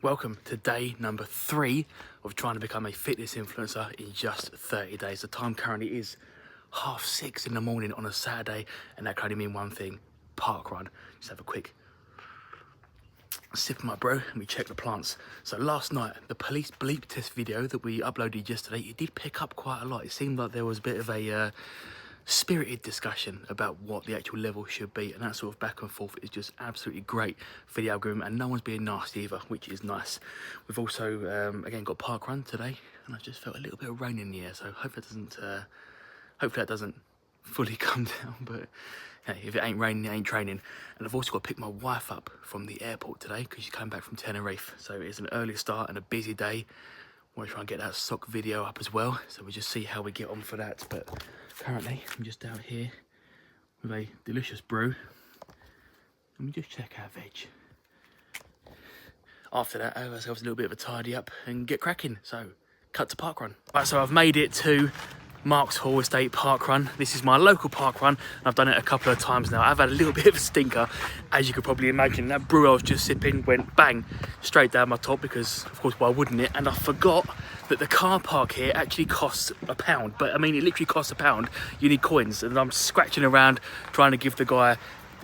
Welcome to day number 3 of trying to become a fitness influencer in just 30 days. The time currently is 6:30 in the morning on a Saturday, and that can only mean one thing: park run. Just have a quick sip of my brew and we check the plants. So last night, the police bleep test video that we uploaded yesterday, it did pick up quite a lot. It seemed like there was a bit of a spirited discussion about what the actual level should be, and that sort of back and forth is just absolutely great for the algorithm, and no one's being nasty either, which is nice. We've also again got park run today, and I just felt a little bit of rain in the air, so hopefully that doesn't fully come down, but hey, if it ain't raining, it ain't training. And I've also got to pick my wife up from the airport today because she's coming back from Tenerife, so it's an early start and a busy day. I want to try and get that sock video up as well, so we'll just see how we get on for that. But currently I'm just out here with a delicious brew, and we just check our veg. After that, I have ourselves a little bit of a tidy up and get cracking. So cut to park run. Right, so I've made it to Marks Hall Estate park run. This is my local park run. I've done it a couple of times now. I've had a little bit of a stinker, as you could probably imagine. That brew I was just sipping went bang straight down my top, because of course why wouldn't it? And I forgot that the car park here actually costs £1. But I mean, it literally costs £1. You need coins, and I'm scratching around trying to give the guy,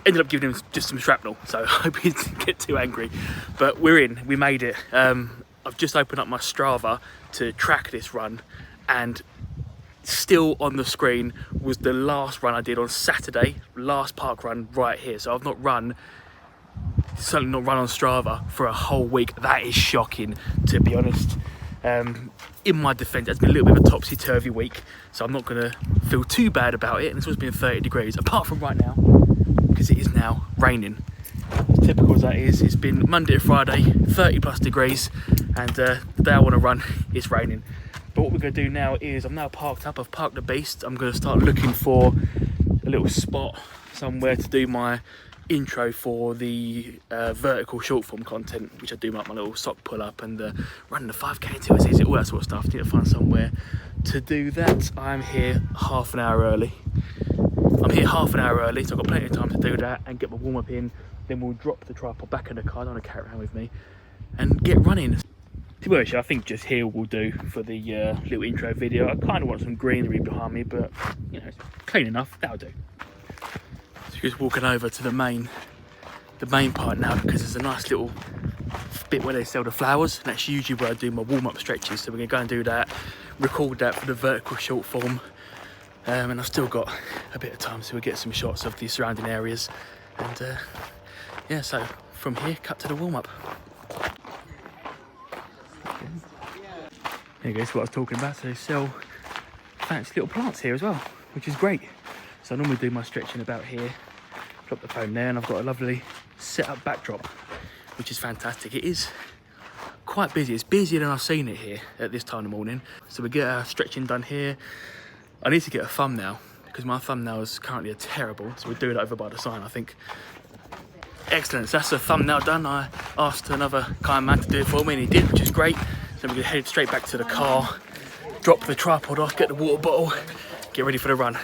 ended up giving him just some shrapnel, so I hope he didn't get too angry. But we're in, we made it. I've just opened up my Strava to track this run, and still on the screen was the last run I did on Saturday, last park run right here. So I've not run, certainly not run on Strava for a whole week. That is shocking, to be honest. In my defence, it's been a little bit of a topsy-turvy week, so I'm not going to feel too bad about it. And it's always been 30 degrees, apart from right now, because it is now raining. As typical as that is, it's been Monday to Friday, 30 plus degrees, and the day I want to run, it's raining. But what we're going to do now is, I'm now parked up, I've parked the beast. I'm going to start looking for a little spot somewhere to do my intro for the vertical short form content, which I do like my little sock pull up and running the 5k to it, all that sort of stuff. I need to find somewhere to do that. I'm here half an hour early. So I've got plenty of time to do that and get my warm up in. Then we'll drop the tripod back in the car, I don't want to carry it around with me, and get running. To be honest, I think just here will do for the little intro video. I kind of want some greenery behind me, but you know, it's clean enough, that'll do. So just walking over to the main part now, because there's a nice little bit where they sell the flowers, and that's usually where I do my warm-up stretches. So we're going to go and do that, record that for the vertical short form, and I've still got a bit of time, so we'll get some shots of the surrounding areas. And yeah, so from here, cut to the warm-up. There you go, that's what I was talking about. So they sell fancy little plants here as well, which is great. So I normally do my stretching about here, drop the phone there, and I've got a lovely set up backdrop, which is fantastic. It is quite busy. It's busier than I've seen it here at this time of the morning. So we get our stretching done here. I need to get a thumbnail, because my thumbnails currently are terrible. So we'll do it over by the sign, I think. Excellent, so that's the thumbnail done. I asked another kind man to do it for me, and he did, which is great. So we're going to head straight back to the car, drop the tripod off, get the water bottle, get ready for the run.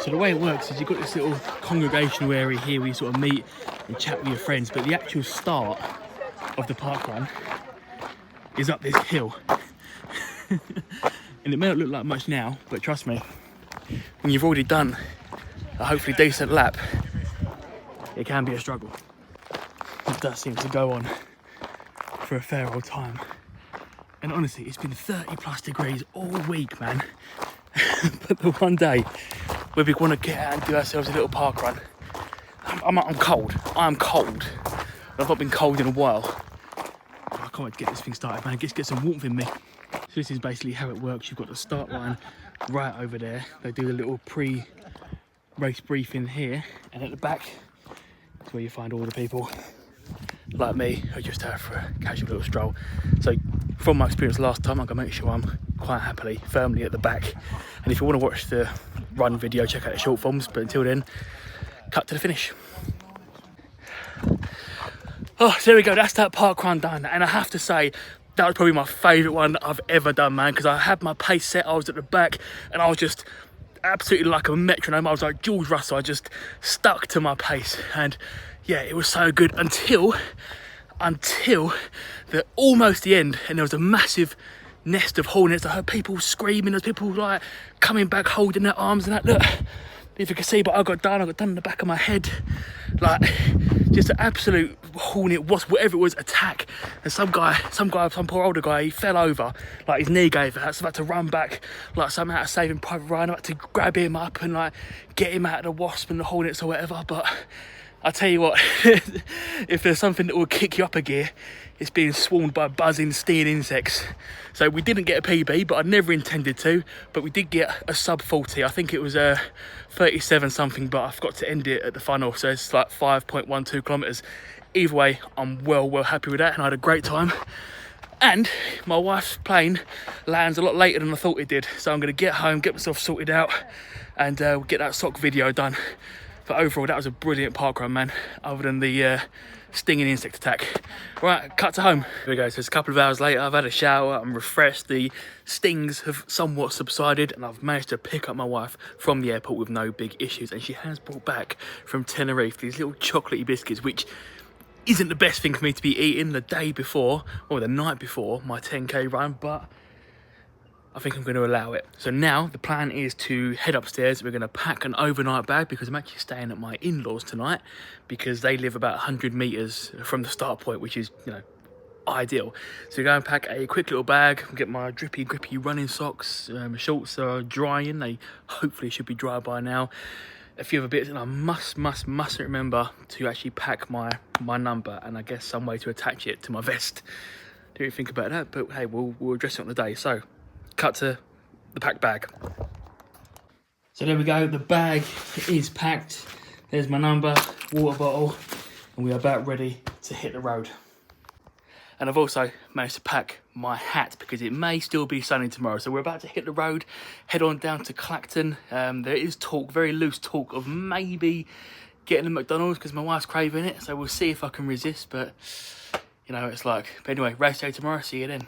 So the way it works is you've got this little congregational area here where you sort of meet and chat with your friends, but the actual start of the park run is up this hill. And it may not look like much now, but trust me, when you've already done a hopefully decent lap, it can be a struggle. It does seem to go on for a fair old time. And honestly, it's been 30 plus degrees all week, man. But the one day where we want to get out and do ourselves a little park run, I'm cold. I am cold. I've not been cold in a while. I can't wait to get this thing started, man. Get some warmth in me. So this is basically how it works. You've got the start line right over there. They do a little pre-race briefing here, and at the back is where you find all the people like me who are just out for a casual little stroll. So from my experience last time, I'm going to make sure I'm quite firmly at the back. And if you want to watch the run video, check out the short forms. But until then, cut to the finish. Oh, so there we go, that's that park run done. And I have to say, that was probably my favourite one I've ever done, man, because I had my pace set, I was at the back, and I was just absolutely like a metronome. I was like George Russell, I just stuck to my pace. And yeah, it was so good until until almost the end, and there was a massive nest of hornets. I heard people screaming, there's people like coming back holding their arms and that. Look, if you can see, but I got done in the back of my head, like just an absolute hornet, wasp, whatever it was, attack. And some poor older guy, he fell over, like his knee gave out, so I had to run back, like somehow to save him, Private Ryan. I had to grab him up and like get him out of the wasp and the hornets or whatever. But I tell you what, if there's something that will kick you up a gear, it's being swarmed by buzzing, stinging insects. So we didn't get a PB, but I never intended to. But we did get a sub 40. I think it was 37 something, but I forgot to end it at the funnel. So it's like 5.12 kilometers. Either way, I'm well happy with that, and I had a great time. And my wife's plane lands a lot later than I thought it did. So I'm gonna get home, get myself sorted out, and get that sock video done. But overall, that was a brilliant parkrun, man, other than the stinging insect attack. Right, cut to home. Here we go, so it's a couple of hours later, I've had a shower, I'm refreshed, the stings have somewhat subsided, and I've managed to pick up my wife from the airport with no big issues. And she has brought back from Tenerife these little chocolatey biscuits, which isn't the best thing for me to be eating the day before, or the night before my 10K run, but I think I'm going to allow it. So now the plan is to head upstairs. We're going to pack an overnight bag because I'm actually staying at my in-laws tonight, because they live about 100 meters from the start point, which is, you know, ideal. So we're going to pack a quick little bag, get my drippy grippy running socks. My shorts are drying. They hopefully should be dry by now. A few other bits, and I mustn't remember to actually pack my number, and I guess some way to attach it to my vest. Didn't think about that, but hey, we'll address it on the day. So cut to the packed bag. So there we go, the bag is packed. There's my number, water bottle, and we are about ready to hit the road. And I've also managed to pack my hat because it may still be sunny tomorrow. So we're about to hit the road, head on down to Clacton. There is talk, very loose talk, of maybe getting a McDonald's because my wife's craving it. So we'll see if I can resist, but you know, it's like, but anyway, race day tomorrow, see you then.